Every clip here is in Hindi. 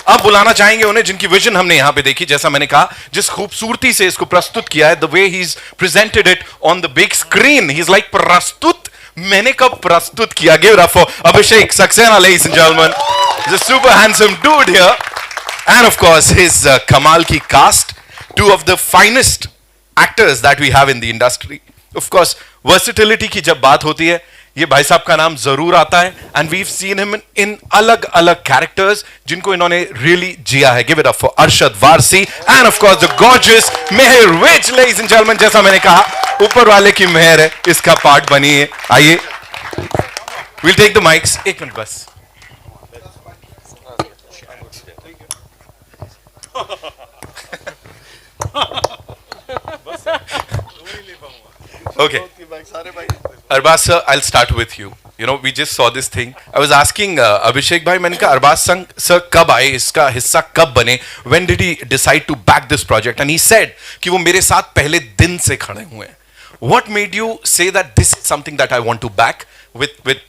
अब बुलाना चाहेंगे उन्हें जिनकी विजन हमने यहां पे देखी, जैसा मैंने कहा, जिस खूबसूरती से इसको प्रस्तुत किया है, the way he is presented it on the big screen, he is like प्रस्तुत, मैंने कब प्रस्तुत किया? Give it up for Abhishek Saxena, ladies and gentlemen, the super handsome dude here, and of course his कमाल की cast, two of the finest actors that we have in the industry. Of course versatility की जब बात होती है, ये भाई साहब का नाम जरूर आता है, and we've seen him in अलग अलग characters जिनको इन्होंने really जिया है. Give it up for Arshad Varsi and of course the gorgeous Meher Vij, ladies and gentlemen. जैसा मैंने कहा, ऊपर वाले की मेहर है, इसका पार्ट बनी है. आइए, we'll take the mics. एक मिनट बस. Okay. Arbaz sir, I'll start with you. You know, we just saw this thing. I was asking Abhishek bhai, मैंने कहा Arbaz sir कब आए, इसका हिस्सा कब बने? When did he decide to back this project? And he said कि वो मेरे साथ पहले दिन से खड़े हुए हैं. What made you say that this is something that I want to back with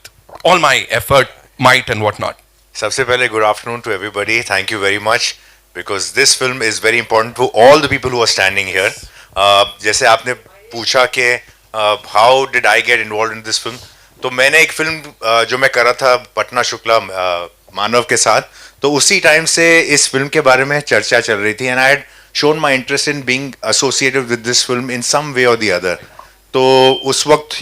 all my effort, might and whatnot? सबसे पहले good afternoon to everybody. Thank you very much because this film is very important to all the people who are standing here. जैसे आपने पूछा कि how did I get involved in this film? तो मैंने एक फिल्म जो मैं कर रहा था पटना शुक्ला मानव के साथ, तो उसी टाइम से इस फिल्म के बारे में चर्चा चल रही थी, and I had shown my interest in being associated with this film in some way or the other. तो उस वक्त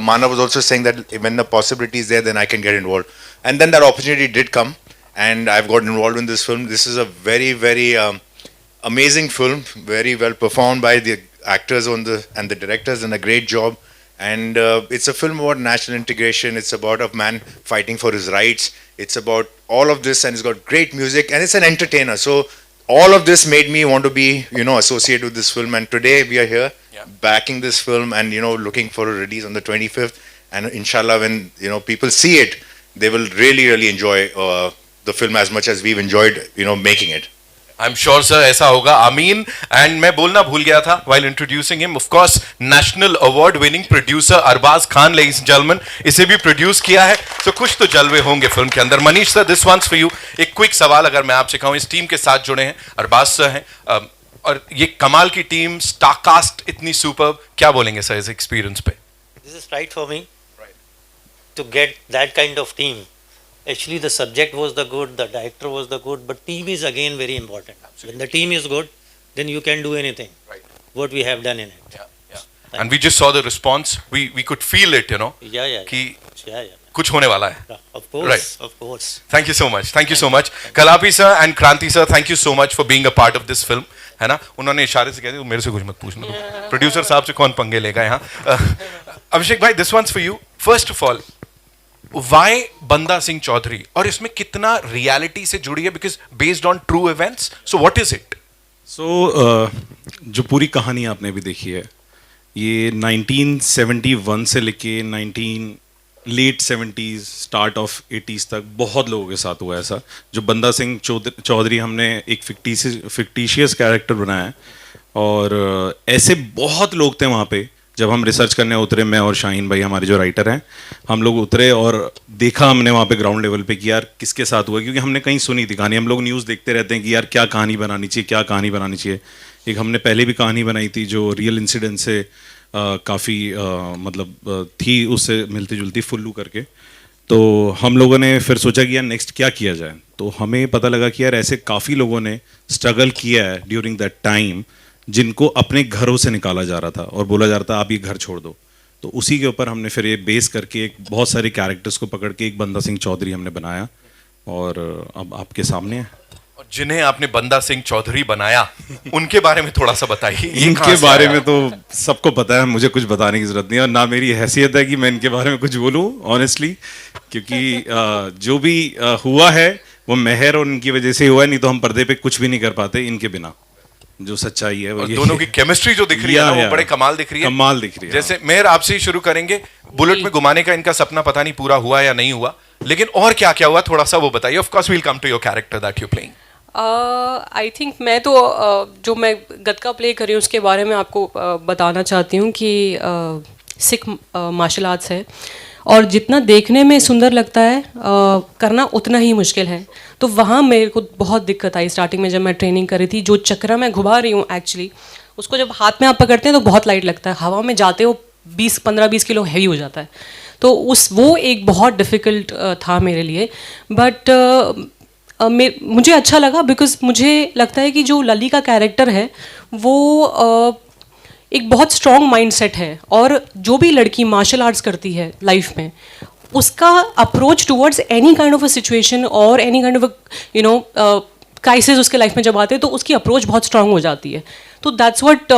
Manav was also saying that when the possibility is there, then I can get involved. And then that opportunity did come, and I've got involved in this film. This is a very, very amazing film, very well performed by the actors and the directors, and a great job. And it's a film about national integration. It's about a man fighting for his rights. It's about all of this, and it's got great music, and it's an entertainer. So all of this made me want to be, associated with this film. And today we are here, backing this film, and looking for a release on the 25th. And inshallah, when people see it, they will really, really enjoy the film as much as we've enjoyed, making it. I'm sure sir ऐसा होगा. आमीन. And मैं बोलना भूल गया था while introducing him. Of course national award winning producer Arbaaz Khan, ladies and gentlemen, इसे भी प्रोड्यूस किया है. तो कुछ तो जलवे होंगे फिल्म के अंदर. Manish sir, this one's for you. एक क्विक सवाल अगर मैं आपसे कहूँ, इस टीम के साथ जुड़े हैं, अरबाज सर हैं, और ये कमाल की टीम, स्टारकास्ट इतनी सुपर्ब, क्या बोलेंगे सर इस एक्सपीरियंस पे? This is right for me to get that kind of team. Actually, the subject was the good, the director was the good, but team is again very important. Absolutely. When the team is good, then you can do anything. Right. What we have done in it. Yeah. And we just saw the response. We could feel it, Yeah. कि कुछ होने वाला है. Of course. Right. Of course. Thank you so much. Thank you so much. Kalapi sir and Kranti sir, thank you so much for being a part of this film. है ना? उन्होंने इशारे से कह दिया, मेरे से कुछ मत पूछना. प्रोड्यूसर साहब से कौन पंगे लेगा यहाँ? अभिषेक भाई, this one's for you. First of all, why बंदा सिंह चौधरी, और इसमें कितना रियलिटी से जुड़ी है, because based on true events, so what is it? So जो पूरी कहानी आपने भी देखी है, ये 1971 से लेके late 70s start of 80s तक बहुत लोगों के साथ हुआ ऐसा. जो बंदा सिंह चौधरी हमने एक फिक्टिशियस कैरेक्टर बनाया है, और ऐसे बहुत लोग थे वहाँ पे. जब हम रिसर्च करने उतरे, मैं और शाहीन भाई हमारे जो राइटर हैं, हम लोग उतरे और देखा हमने वहाँ पे ग्राउंड लेवल पे कि यार किसके साथ हुआ, क्योंकि हमने कहीं सुनी थी कहानी. हम लोग न्यूज़ देखते रहते हैं कि यार क्या कहानी बनानी चाहिए. एक हमने पहले भी कहानी बनाई थी जो रियल इंसिडेंट से काफ़ी मतलब थी, उससे मिलती जुलती, फुल्लू करके. तो हम लोगों ने फिर सोचा कि यार नेक्स्ट क्या किया जाए. तो हमें पता लगा कि यार ऐसे काफ़ी लोगों ने स्ट्रगल किया है ड्यूरिंग दैट टाइम, जिनको अपने घरों से निकाला जा रहा था और बोला जा रहा था आप ये घर छोड़ दो. तो उसी के ऊपर हमने फिर ये बेस करके एक बहुत सारे कैरेक्टर्स को पकड़ के एक बंदा सिंह चौधरी हमने बनाया, और अब आपके सामने है. और जिन्हें आपने बंदा सिंह चौधरी बनाया, उनके बारे में थोड़ा सा बताइए. इनके बारे में तो सबको पता है, मुझे कुछ बताने की जरूरत नहीं है, और ना मेरी हैसियत है कि मैं इनके बारे में कुछ बोलूँ ऑनेस्टली, क्योंकि जो भी हुआ है वो मेहर और इनकी वजह से हुआ है. नहीं तो हम पर्दे पे कुछ भी नहीं कर पाते इनके बिना. जो सच्चाई है वो दोनों की केमिस्ट्री जो दिख रही है ना, वो बड़े कमाल दिख रही है. जैसे मेहर, आपसे ही शुरू करेंगे. बुलेट में घुमाने का इनका सपना पता नहीं पूरा हुआ या नहीं हुआ, लेकिन और क्या क्या हुआ थोड़ा सा वो बताइए. Of course we will come to your character that you playing. I think मैं तो जो मैं गतका प्ले कर रही हूँ उसके बारे में आपको बताना चाहती हूँ कि सिख मार्शल आर्ट्स है, और जितना देखने में सुंदर लगता है करना उतना ही मुश्किल है। तो वहाँ मेरे को बहुत दिक्कत आई स्टार्टिंग में जब मैं ट्रेनिंग कर रही थी। जो चक्रा मैं घुमा रही हूँ एक्चुअली, उसको जब हाथ में आप पकड़ते हैं तो बहुत लाइट लगता है, हवा में जाते हो 15-20 किलो हैवी हो जाता है। तो वो एक बहुत डिफ़िकल्ट था मेरे लिए। बट मुझे अच्छा लगा बिकॉज मुझे लगता है कि जो लली का कैरेक्टर है वो एक बहुत स्ट्रॉन्ग माइंडसेट है, और जो भी लड़की मार्शल आर्ट्स करती है लाइफ में, उसका approach towards any kind of a situation और एनी काइंड ऑफ क्राइसिस उसके लाइफ में जब आते हैं तो उसकी अप्रोच बहुत स्ट्रांग हो जाती है। तो दैट्स व्हाट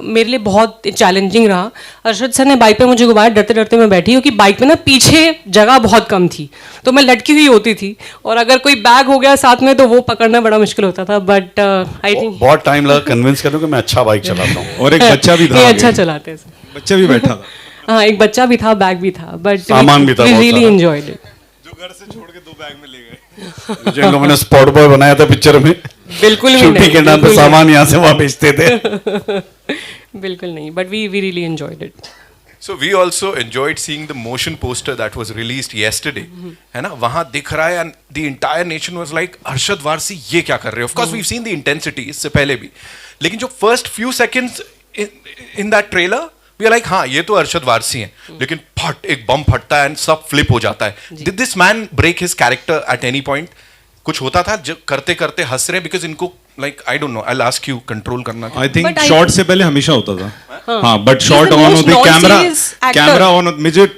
मेरे लिए बहुत चैलेंजिंग रहा। अरशद सर ने बाइक पे मुझे घुमाया, डरते डरते मैं बैठी, क्योंकि बाइक में ना पीछे जगह बहुत कम थी तो मैं लटकी हुई होती थी, और अगर कोई बैग हो गया साथ में तो वो पकड़ना बड़ा मुश्किल होता था। बट आई थिंक बहुत टाइम लगा कन्विंस करने को मैं अच्छा बाइक चलाता हूँ। और एक बच्चा भी था ये आगे। अच्छा चलाते हैं सर। बच्चा भी बैठा था। हाँ, एक बच्चा भी था, बैग भी था, बट सामान भी था बहुत रियली सारा। Enjoyed it. जो घर से छोड़ के 2 बैग में ले गए। जो इन लोगों ने स्पॉट बॉय बनाया था पिक्चर में, बिल्कुल भी शूटिंग नहीं, के नाम पे बिल्कुल सामान यहाँ से वहाँ भेजते थे। नहीं। बिल्कुल नहीं, but we really enjoyed it. So we also enjoyed seeing the motion poster that was released yesterday. है ना, वहाँ दिख रहा है and the entire nation was like, Arshad Warsi ये क्या कर रहे हो? Of course we've seen the intensity इससे पहले भी, लेकिन जो first few seconds in that trailer we are like, हाँ ये तो अरशद वारसी हैं, लेकिन फट एक बम फटता है and सब flip हो जाता है। Did this man break his character at any point? कुछ होता था जो करते करते हंस रहे, बिकॉज इनको like I don't know, I ask you control करना। I think But I shot think- से पहले हमेशा होता था। हाँ, but shot the on most होती, camera non-serious actor. Camera on,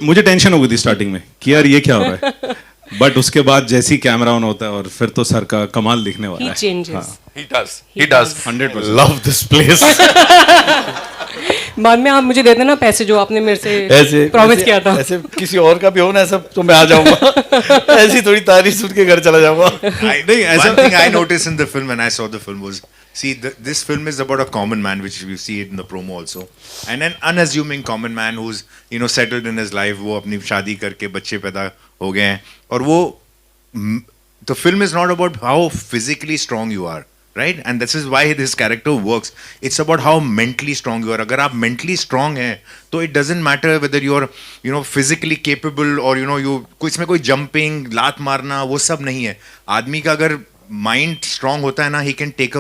मुझे टेंशन हो गई थी स्टार्टिंग में कि यार ये क्या हो रहा है। बट उसके बाद जैसे ही कैमरा ऑन होता है और फिर तो सर का कमाल दिखने वाला He है। changes. He does 100%। Love this place. बाद में आप मुझे देते ना पैसे जो आपने मेरे से ऐसे प्रॉमिस किया था। ऐसे किसी और का भी हो ना ऐसा तो मैं आ जाऊंगा। ऐसी थोड़ी तारीफ सुन के घर चला जाऊंगा। One thing I noticed in the film when I saw the film was, see, this film is about a common man, which we see it in the promo also, and an unassuming common man who's settled in his life. वो अपनी शादी करके बच्चे पैदा हो गए हैं, और वो the film is not about how physically strong you are, right? And this is why this character works. It's about how mentally strong you are. अगर आप mentally strong हैं तो it doesn't matter whether you're physically capable or you इसमें कोई jumping, लात मारना वो सब नहीं है। आदमी का अगर mind strong होता है ना, he can take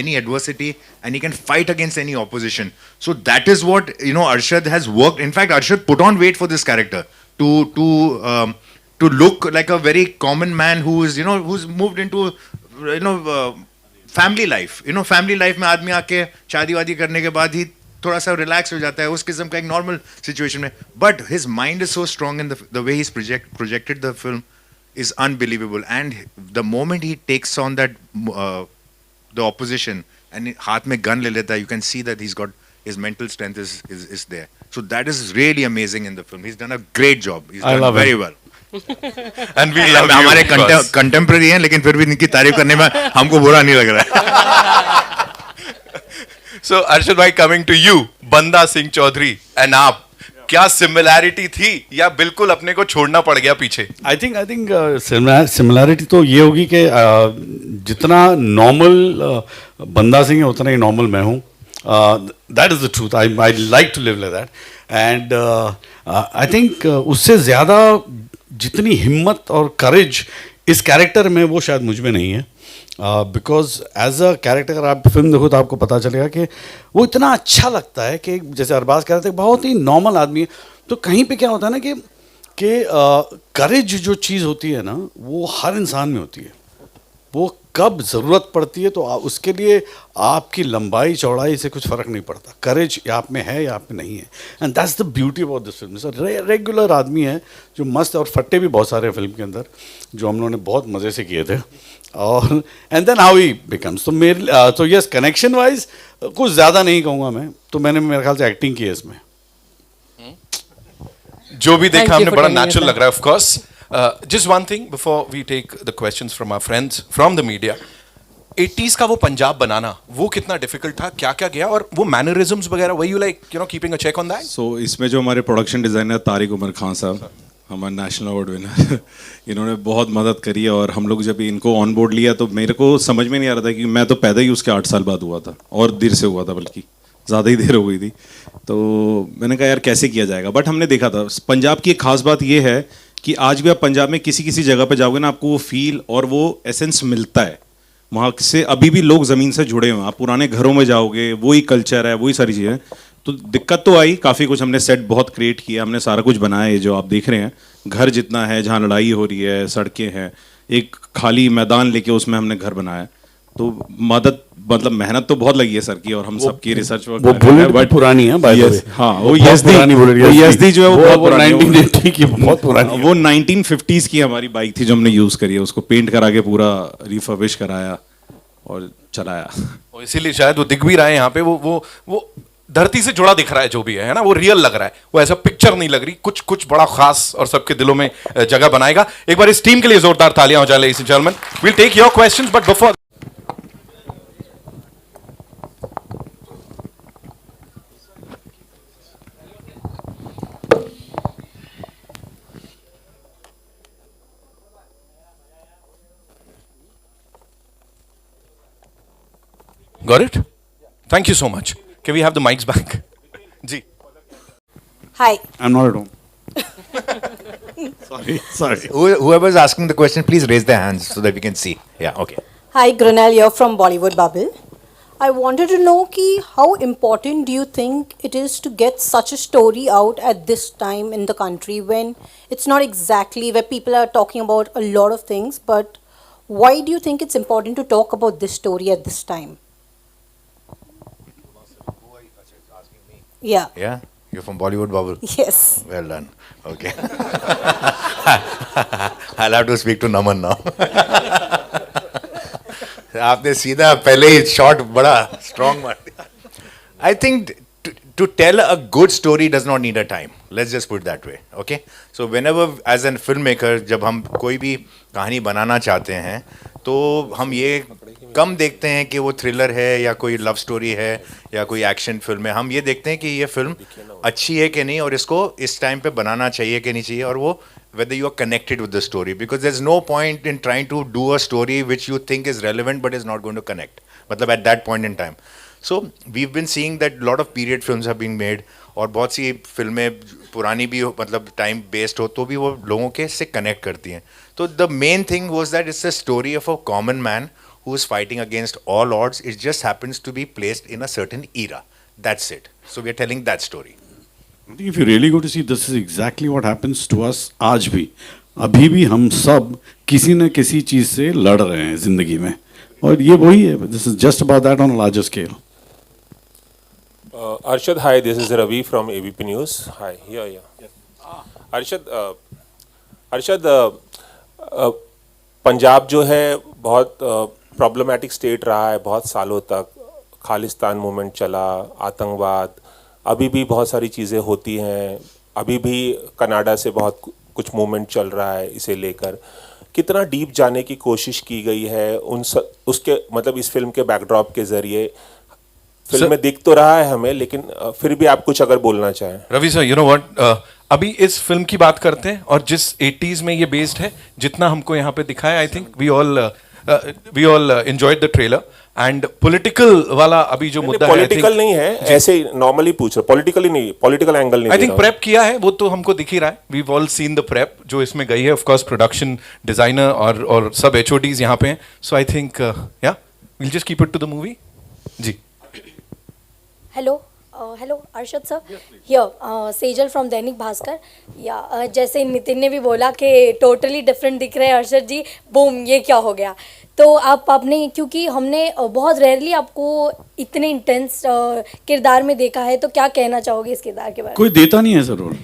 any adversity and he can fight against any opposition. So that is what Arshad has worked. In fact, Arshad put on weight for this character to look like a very common man who's moved into family life. Family life में आदमी आके शादी वादी करने के बाद ही थोड़ा सा रिलैक्स हो जाता है, उस किस्म का एक नॉर्मल सिचुएशन में। But his mind is so strong in the way he projected the film is unbelievable, and the moment he takes on that the opposition and हाथ में गन ले लेता है, you can see that he got his mental strength is there. So that is really amazing in the film. He is done a great job, he is done very well. and we love you, हमारे of course. कंटेम्प्रेरी हैं, लेकिन फिर भी इनकी तारीफ करने में हमको बुरा नहीं लग रहा है। So Arshad bhai, coming to you, बंदा सिंह चौधरी and आप, क्या सिमिलैरिटी थी या बिल्कुल अपने को छोड़ना पड़ गया पीछे? आई थिंक सिमिलैरिटी तो ये होगी कि जितना नॉर्मल बंदा सिंह है उतना ही नॉर्मल मैं हूँ। That is the truth. I like to live like that, and I think उससे ज़्यादा जितनी हिम्मत और करेज इस कैरेक्टर में वो शायद मुझ में नहीं है। बिकॉज एज अ कैरेक्टर अगर आप फिल्म देखो तो आपको पता चलेगा कि वो इतना अच्छा लगता है कि जैसे अरबाज कह रहे थे बहुत ही नॉर्मल आदमी है। तो कहीं पे क्या होता है ना कि करेज जो चीज़ होती है ना वो हर इंसान में होती है। वो कब ज़रूरत पड़ती है तो उसके लिए आपकी लंबाई चौड़ाई से कुछ फ़र्क नहीं पड़ता। करेज या आप में है या आप में नहीं है, and that's the beauty about this film. Sir regular आदमी है जो मस्त, और फट्टे भी बहुत सारे हैं फिल्म के अंदर जो हम लोगों ने बहुत मज़े से किए थे। और and then how he becomes, तो मेरे तो यस कनेक्शन वाइज कुछ ज़्यादा नहीं कहूँगा मैं, तो मैंने मेरे ख्याल से एक्टिंग की है इसमें। जो भी Thank देखा you हमने for बड़ा telling us नेचुरल that. लग रहा है, of course. Just one thing before we take the questions from our friends from the media, 80s का वो पंजाब बनाना वो कितना डिफिकल्ट था, क्या क्या गया, और वो मैनरिज्म्स वगैरह, were you like keeping a check on that? So इसमें जो हमारे प्रोडक्शन डिज़ाइनर तारिक उमर खान साहब, हमारे नेशनल अवार्ड विनर, इन्होंने बहुत मदद करी है। और हम लोग जब इनको ऑन बोर्ड लिया तो मेरे को समझ में नहीं आ रहा था कि मैं तो पैदा ही उसके 8 साल बाद हुआ था, और देर से हुआ था बल्कि। ज़्यादा ही देर हो गई थी, तो मैंने कहा यार कैसे किया जाएगा, बट हमने देखा था। पंजाब की एक खास बात ये है कि आज भी आप पंजाब में किसी किसी जगह पे जाओगे ना, आपको वो फील और वो एसेंस मिलता है। वहाँ से अभी भी लोग ज़मीन से जुड़े हुए हैं। आप पुराने घरों में जाओगे, वही कल्चर है, वही सारी चीज़ें। तो दिक्कत तो आई, काफ़ी कुछ हमने सेट बहुत क्रिएट किया, हमने सारा कुछ बनाया है जो आप देख रहे हैं। घर जितना है, जहाँ लड़ाई हो रही है, सड़कें हैं, एक खाली मैदान लेके उसमें हमने घर बनाया है। तो मतलब मेहनत तो बहुत लगी है सर की, और हम सबकी रिसर्च वो बुलेट बट पुरानी है बाय द वे। हाँ, वो बहुत पुरानी बुलेट, यसदी जो है वो बहुत पुरानी है। 1980 की बहुत पुरानी है। वो 1950s की हमारी बाइक थी जो हमने यूज करी है, उसको पेंट करा के पूरा रिफर्बिश कराया और चलाया। और इसीलिए शायद वो दिख भी रहा है यहाँ पे, वो धरती से जुड़ा दिख रहा है जो भी है ना, वो रियल लग रहा है, वो ऐसा पिक्चर नहीं लग रही, कुछ कुछ बड़ा खास और सबके दिलों में जगह बनाएगा। एक बार इस टीम के लिए जोरदार तालियां हो जाए ladies and gentleman. We will take your questions, but before got it? Thank you so much. Can we have the mics back? जी. Hi. I'm not at home. Sorry. Whoever is asking the question, please raise their hands so that we can see. Yeah, okay. Hi, Grunal here from Bollywood Bubble. I wanted to know ki how important do you think it is to get such a story out at this time in the country when it's not exactly where people are talking about a lot of things, but why do you think it's important to talk about this story at this time? Yeah. Yeah, you're from Bollywood Bubble. Yes. Well done. Okay. I'll have to speak to Naman now. आपने सीधा पहले ही शॉट बड़ा स्ट्रॉन्ग मार दिया. I think to tell a good story does not need a time. Let's just put it that way. Okay. So whenever as a filmmaker जब हम कोई भी कहानी बनाना चाहते हैं तो हम ये कम देखते हैं कि वो थ्रिलर है या कोई लव स्टोरी है या कोई एक्शन फिल्म है. हम ये देखते हैं कि ये फिल्म अच्छी है कि नहीं और इसको इस टाइम पे बनाना चाहिए कि नहीं चाहिए, और वो whether you are connected with the story, because there's no point in trying to do a story which you think is relevant but is not going to connect, मतलब at that point in time. So we've been seeing that a lot of period films have been made, और बहुत सी फिल्में पुरानी भी हो, मतलब टाइम बेस्ड हो, तो भी वो लोगों के से कनेक्ट करती हैं. तो the main thing was that it's a story of a common man who is fighting against all odds. It just happens to be placed in a certain era. That's it. So we are telling that story. I think if you really go to see, this is exactly what happens to us आज भी. अभी भी हम सब किसी न किसी चीज़ से लड़ रहे हैं ज़िंदगी में, और ये वही है. This is just about that on a larger scale. Arshad, hi, this is Ravi from ABP News. Hi, yeah. Arshad, Punjab जो है बहुत प्रॉब्लमेटिक स्टेट रहा है बहुत सालों तक. खालिस्तान मूवमेंट चला, आतंकवाद, अभी भी बहुत सारी चीज़ें होती हैं. अभी भी कनाडा से बहुत कुछ मूवमेंट चल रहा है इसे लेकर. कितना डीप जाने की कोशिश की गई है उसके मतलब इस फिल्म के बैकड्रॉप के ज़रिए. फिल्म में दिख तो रहा है हमें, लेकिन फिर भी आप कुछ अगर बोलना चाहें. Ravi sir, you know what, अभी इस फिल्म की बात करते हैं और जिस 80s में ये बेस्ड है, जितना हमको यहाँ पे दिखाया, I think we all enjoyed the trailer. And political वाला अभी जो मुद्दा है, पॉलिटिकल नहीं है, ऐसे नॉर्मली पूछ रहे, पॉलिटिकली नहीं, पॉलिटिकल एंगल नहीं. आई थिंक प्रेप किया है वो तो हमको दिख ही रहा है. We all seen the prep जो इसमें गई है. ऑफ कोर्स प्रोडक्शन डिजाइनर और सब HODs यहाँ पे हैं. So I think yeah we'll just keep it to the movie. जी. Hello Arshad sir, here Sejal from Dainik Bhaskar. या जैसे नितिन ने भी बोला कि टोटली डिफरेंट दिख रहे हैं अर्शद जी, बूम, ये क्या हो गया. तो आपने, क्योंकि हमने बहुत रेयरली आपको इतने इंटेंस किरदार में देखा है, तो क्या कहना चाहोगे इस किरदार के बारे में? कोई देता नहीं है सर रोल.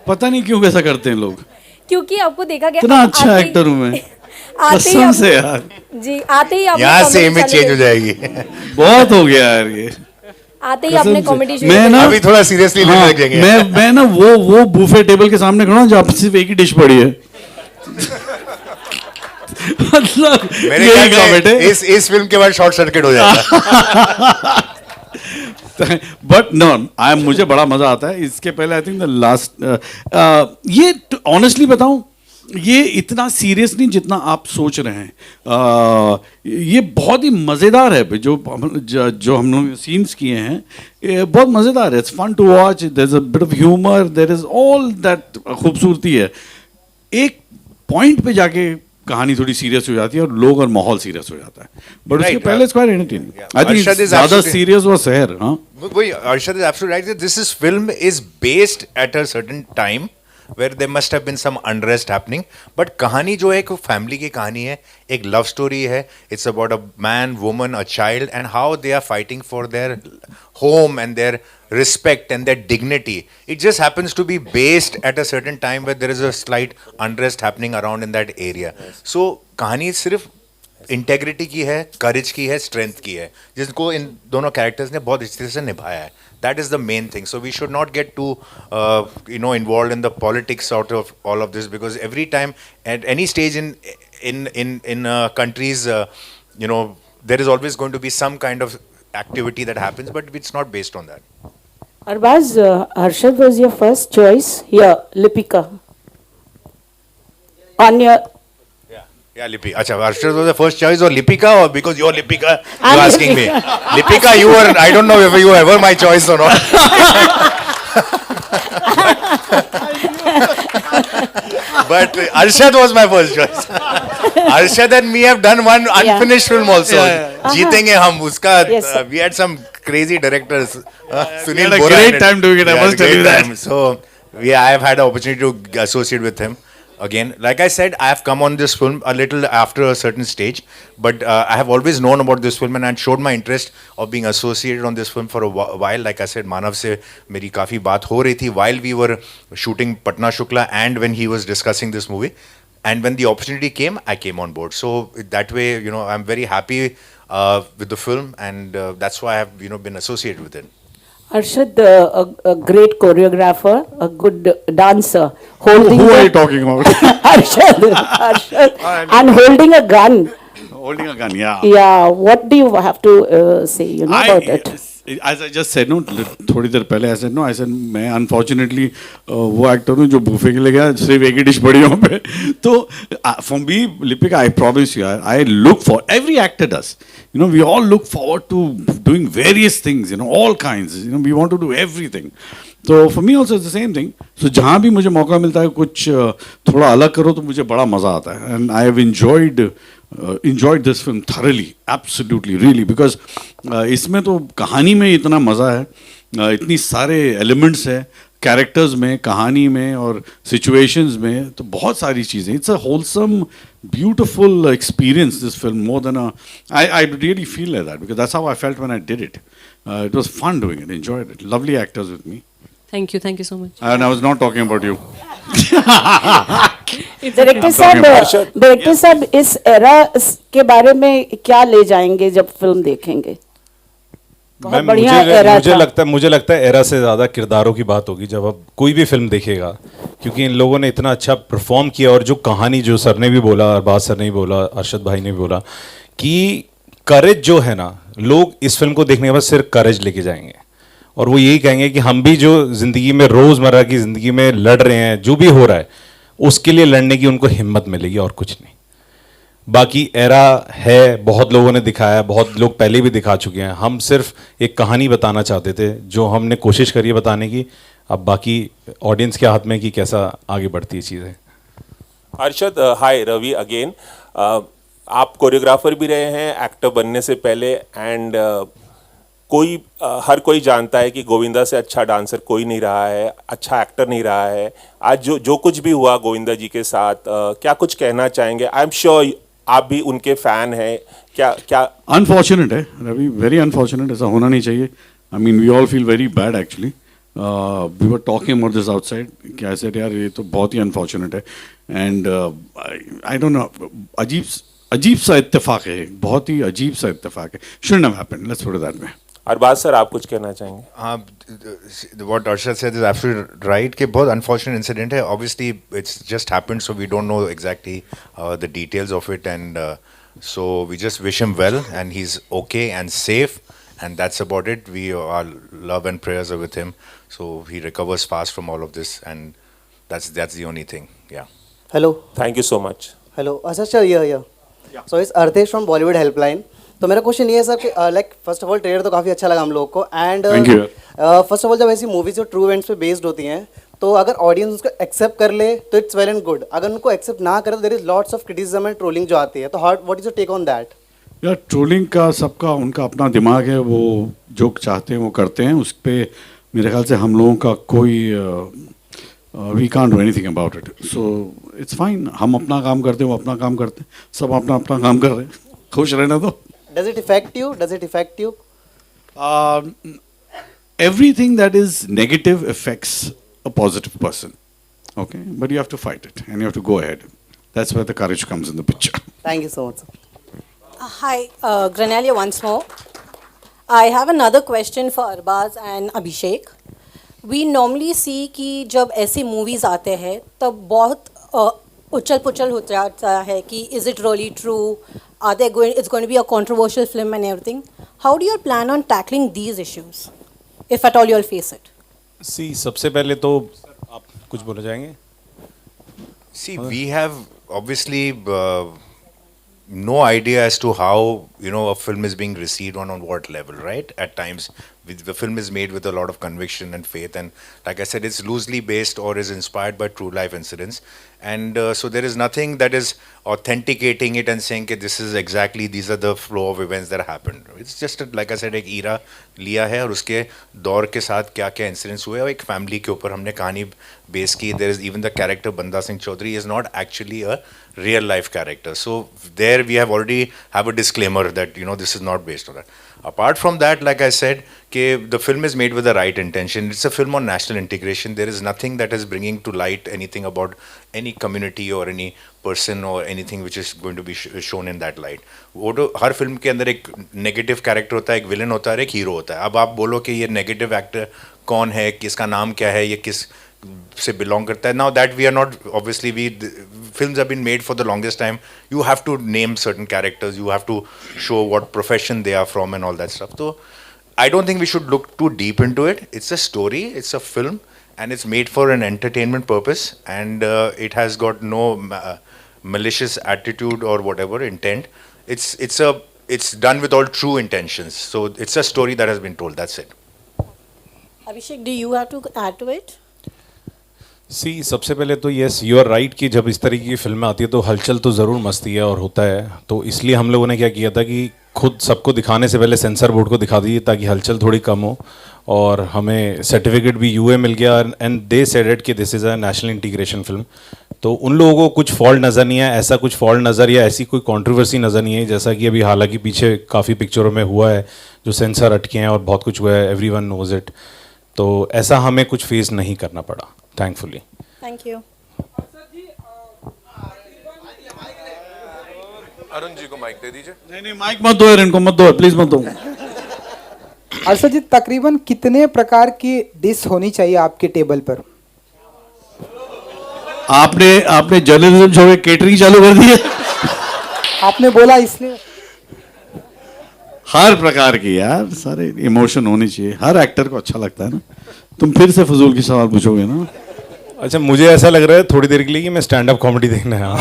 पता नहीं क्यों ऐसा करते हैं लोग. क्योंकि आपको देखा गया इतना अच्छा एक्टर हूँ मैं, कसम से यार. जी, आते ही यहाँ से इमेज चेंज हो जाएगी. बहुत हो गया यार ये. आते ही आपने कॉमेडी मैं ना अभी थोड़ा सीरियसली लेने लग जाएंगे. मैं ना वो बूफे टेबल के सामने खड़ा हूँ जहाँ सिर्फ एक ही डिश पड़ी है. मतलब मेरे ख्याल से इस फिल्म के बाद शॉर्ट सर्किट हो जाएगा. बट नो, मुझे बड़ा मजा आता है. इसके पहले आई थिंक द लास्ट, ये ऑनेस्टली बताऊं, ये इतना सीरियस नहीं जितना आप सोच रहे हैं। ये बहुत ही मज़ेदार है, जो हम लोग सीन्स किए हैं ये बहुत मज़ेदार है। It's fun to watch, there is a bit of humour, there is all that खूबसूरती है। एक पॉइंट पे जाके कहानी थोड़ी सीरियस हो जाती है और लोग और माहौल सीरियस हो जाता है, बट उसके Right, पहले square entertaining. I Arshad think is ज़्यादा absolutely- सीरियस वो शहर। हाँ, वही Arshad is absolutely right that this film is based at a certain time where there must have been some unrest happening, but कहानी जो है एक फैमिली की कहानी है, एक लव स्टोरी है। It's about a man, woman, a child and how they are fighting for their home and their respect and their dignity. It just happens to be based at a certain time where there is a slight unrest happening around in that area. So कहानी सिर्फ इंटेग्रिटी की है, करेज की है, स्ट्रेंथ की है, जिसको इन दोनों कैरेक्टर्स ने बहुत अच्छे से निभाया है। That is the main thing. So we should not get to involve in the politics out of all of this, because every time at any stage in countries, there is always going to be some kind of activity that happens, but it's not based on that. Arbaz, Arshad was your first choice here, Lipika. On your Yeah, Lipika. Acha, Arshad was the first choice, or Lipika, or because you're Lipika, I'm you're asking me. Lipika. Lipika, you were, I don't know if you were ever my choice or not. But Arshad was my first choice. Arshad and me have done one unfinished film also. Jeetenge hum, uska, Yes, sir. we had some crazy directors. Sunil had a Bora great and- time doing it, I We had must a tell you great that. time. So, I have had the opportunity to associate with him. Again, like I said, I have come on this film a little after a certain stage, but I have always known about this film and I had showed my interest of being associated on this film for a while. Like I said, Manav se meri काफी बात हो रही थी while we were shooting Patna Shukla and when he was discussing this movie. And when the opportunity came, I came on board. So that way, I'm very happy with the film, and that's why I have, been associated with it. Arshad, a great choreographer, a good dancer, holding who are you the- talking about? Arshad, and holding a gun. Holding a gun, yeah. Yeah, what do you have to say, about it? As I just said, no, थोड़ी देर पहले I said, no, I said मैं unfortunately वो एक्टर हूँ जो बूफे के लिए गया, सिर्फ एक ही डिश पड़ी वहाँ पे। तो for me, Lipika, I promise you, I look for, every actor does. We all look forward to doing various things, all kinds. We want to do everything. So for me also it's the same thing. So जहाँ भी मुझे मौका मिलता है कुछ थोड़ा अलग करो तो मुझे बड़ा मज़ा आता है। And I have enjoyed this film thoroughly, absolutely, really, because इसमें तो कहानी में इतना मज़ा है, इतनी सारे एलिमेंट्स है कैरेक्टर्स में, कहानी में और सिचुएशंस में, तो बहुत सारी चीज़ें। It's a wholesome beautiful experience this film, more than I really feel like that because that's how I felt when I did it. It was fun doing it, enjoyed it, lovely actors with me, thank you so much. and I was not talking about you. Director साहब, इस एरा के बारे में क्या ले जाएंगे जब फिल्म देखेंगे? बहुत बढ़िया एरा था। मुझे लगता है एरा से ज़्यादा किरदारों की बात होगी जब आप कोई भी फिल्म देखेगा, क्योंकि इन लोगों ने इतना अच्छा परफॉर्म किया। और जो कहानी, जो सर ने भी बोला, अरबाज सर ने भी बोला, अरशद भाई ने भी बोला कि करेज जो है ना, लोग इस फिल्म को देखने के बाद सिर्फ करेज लेके जाएंगे और वो यही कहेंगे कि हम भी जो ज़िंदगी में, रोज़मर्रा की ज़िंदगी में लड़ रहे हैं, जो भी हो रहा है उसके लिए लड़ने की उनको हिम्मत मिलेगी और कुछ नहीं। बाकी एरा है, बहुत लोगों ने दिखाया, बहुत लोग पहले भी दिखा चुके हैं। हम सिर्फ एक कहानी बताना चाहते थे जो हमने कोशिश करी है बताने की। अब बाकी ऑडियंस के हाथ में कि कैसा आगे बढ़ती है चीज़ें। अर्शद, हाय, रवि अगेन। आप कोरियोग्राफर भी रहे हैं एक्टर बनने से पहले, एंड हर कोई जानता है कि गोविंदा से अच्छा डांसर कोई नहीं रहा है, अच्छा एक्टर नहीं रहा है। आज जो कुछ भी हुआ गोविंदा जी के साथ, क्या कुछ कहना चाहेंगे? आई एम श्योर आप भी उनके फैन हैं। क्या अनफॉर्चुनेट है रवि, वेरी अनफॉर्चुनेट, ऐसा होना नहीं चाहिए। I mean we all feel very bad actually. We were talking about this outside, क्या ऐसे यार ये तो बहुत ही अनफॉर्चुनेट है। एंड आई डोंट नो, अजीब सा इत्तेफाक है, बहुत ही अजीब सा इत्तेफाक है। Shouldn't have happened, let's put it that way. Arbaaz sir, आप कुछ कहना चाहेंगे? हाँ, what Arshad said is absolutely right कि बहुत unfortunate incident है. Obviously it's just happened, so we don't know exactly the details of it, and so we just wish him well and he's okay and safe, and that's about it. Our love and prayers are with him, so he recovers fast from all of this, and that's the only thing. Yeah. Hello. Thank you so much. Hello. Sir, here. So it's Arthesh from Bollywood Helpline. तो मेरा क्वेश्चन ये है सर कि like first of all trailer तो काफ़ी अच्छा लगा हम लोग को एंड फर्स्ट ऑफ ऑल जब ऐसी मूवीज जो ट्रू इवेंट्स पे बेस्ड होती हैं तो अगर ऑडियंस उसको एक्सेप्ट कर ले तो इट्स वेल एंड गुड, अगर उनको एक्सेप्ट ना करे तो there is lots of criticism and trolling जो आती है, तो how what is your take on that? यार ट्रोलिंग का सबका उनका अपना दिमाग है, वो जो चाहते हैं वो करते हैं, उस पर मेरे ख्याल से हम लोगों का कोई we can't do anything about it, so it's fine. हम अपना काम करते हैं, वो अपना काम करते हैं, सब अपना अपना काम कर रहे हैं, खुश रहना दो। Does it affect you? Does it affect you? Everything that is negative affects a positive person, okay, but you have to fight it and you have to go ahead. That's where the courage comes in the picture. Thank you so much, sir. Hi, Granalia once more. I have another question for Arbaz and Abhishek. We normally see कि जब ऐसी movies आते हैं तब बहुत उछल पुछल हो जाता है कि is it really true? Are they going? It's going to be a controversial film and everything. How do you plan on tackling these issues, if at all you'll face it? सी सबसे पहले तो आप कुछ बोलना चाहेंगे? See, we have obviously no idea as to how a film is being received on what level, right? At times, the film is made with a lot of conviction and faith, and like I said, it's loosely based or is inspired by true life incidents, and so there is nothing that is authenticating it and saying that this is exactly these are the flow of events that happened. It's just like I said, एक era लिया है और उसके दौर के साथ क्या क्या incidents हुए और एक family के ऊपर हमने कहानी base की. There is even the character Banda Singh Chaudhary is not actually a real life character. So there we have already have a disclaimer that this is not based on that. Apart from that, like I said, the film is made with the right intention. It's a film on national integration. There is nothing that is bringing to light anything about any community or any person or anything which is going to be shown in that light. वो तो हर फिल्म के अंदर एक नेगेटिव कैरेक्टर होता है, एक विलन होता है और एक हीरो होता है. अब आप बोलो कि ये नेगेटिव एक्टर कौन है, किसका नाम क्या है, ये किस से बिलोंग करता है. Now that we are not, obviously films have been made for the longest time. You have to name certain characters, you have to show what profession they are from and all that stuff. So I don't think we should look too deep into it. It's a story, it's a film, and it's made for an entertainment purpose, and it has got no malicious attitude or whatever intent. It's done with all true intentions. So it's a story that has been told. That's it. Abhishek, do you have to add to it? सी सबसे पहले तो यस यू आर राइट कि जब इस तरीके की फिल्में आती है तो हलचल तो ज़रूर मस्ती है और होता है. तो इसलिए हम लोगों ने क्या किया था कि खुद सबको दिखाने से पहले सेंसर बोर्ड को दिखा दीजिए ताकि हलचल थोड़ी कम हो, और हमें सर्टिफिकेट भी यूए मिल गया एंड दे सेड इट कि this is a national integration film. तो उन लोगों को कुछ फॉल्ट नज़र नहीं है, ऐसा कुछ फॉल्ट नज़र या ऐसी कोई कंट्रोवर्सी नज़र नहीं है जैसा कि अभी हालांकि पीछे काफ़ी पिक्चरों में हुआ है जो सेंसर अटके हैं और बहुत कुछ हुआ है, एवरीवन नोज इट. तो ऐसा हमें कुछ फेस नहीं करना पड़ा, thankfully. Thank you. Arun ji को माइक दे दीजिए. नहीं माइक मत दो यार, इनको मत दो प्लीज मत दो. अर्षद जी, तकरीबन कितने प्रकार की डिश होनी चाहिए आपके टेबल पर? आपने जर्नलिज्म छोड़ के केटरिंग चालू कर दी है. आपने बोला इसलिए. हर प्रकार की यार, सारे इमोशन होने चाहिए, हर एक्टर को अच्छा लगता है ना. तुम फिर से फजूल की सवाल पूछोगे ना. अच्छा, मुझे ऐसा लग रहा है थोड़ी देर के लिए कि मैं स्टैंड अप कॉमेडी देखने आया.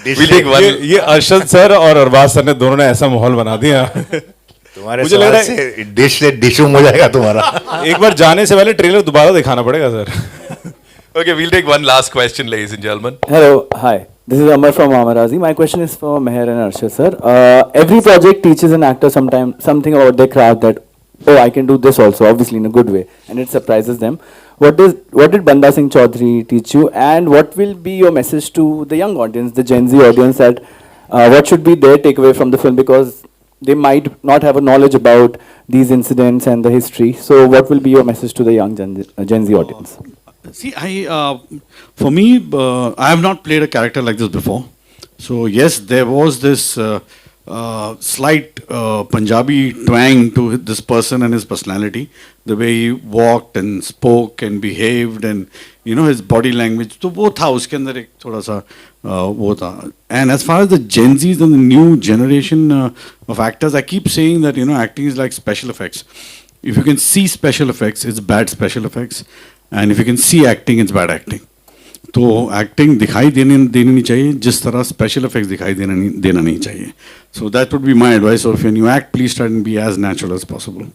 ये अरशद सर और अरबाज सर ने दोनों ने ऐसा माहौल बना दिया. तुम्हारे मुझे लग रहा है डिश से डिशूम हो जाएगा तुम्हारा. एक बार जाने से पहले ट्रेलर दोबारा दिखाना पड़ेगा sir. Okay, we'll take one last question, ladies and gentlemen. Hello, hi. This is Amar from Amarazi. My question is for Meher and Arshad sir. Every project teaches an actor something about their craft that, oh, I can do this also, obviously in a good way, and it surprises them. What did Banda Singh Chaudhary teach you, and what will be your message to the young audience, the Gen Z audience, that what should be their takeaway from the film, because they might not have a knowledge about these incidents and the history. So what will be your message to the young Gen Z audience? See, for me, I have not played a character like this before. So yes, there was this slight Punjabi twang to this person and his personality, the way he walked and spoke and behaved, and his body language. तो वो था उसके अंदर एक थोड़ा सा वो था. And as far as the Gen Zs and the new generation of actors, I keep saying that acting is like special effects. If you can see special effects, it's bad special effects. And if you can see acting, it's bad acting. तो एक्टिंग दिखाई देनी नहीं चाहिए जिस तरह स्पेशल इफेक्ट्स दिखाई देना नहीं चाहिए. So that would be my advice. Of when you act please try and be as natural as possible.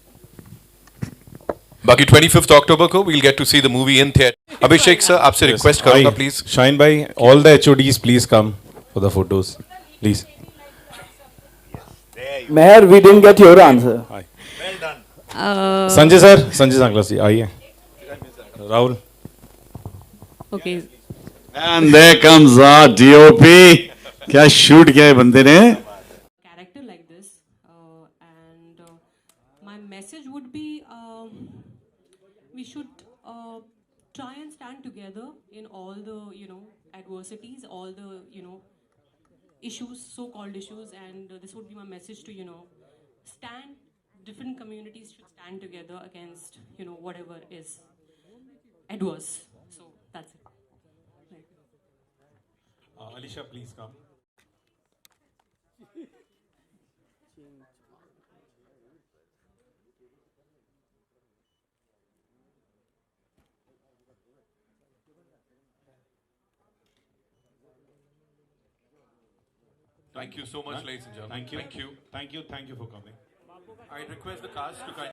बाकी 25th अक्टूबर को we'll get to see the movie in theater. Abhishek sir आपसे रिक्वेस्ट करूंगा प्लीज. शाइन भाई, all the HODs please come for the photos, please. Meher, we didn't get your answer. Sanjay sir, Sanjay Sangla ji आइए. Rahul. Okay. And there comes our DOP. क्या शूट किया है बंदे ने. Character like this, and my message would be we should try and stand together in all the adversities, all the issues, so-called issues, and this would be my message to stand. Different communities should stand together against whatever is adverse. So that's it. Alisha, please come. Thank you so much, ladies and gentlemen. Thank you for coming. I request the cast to kind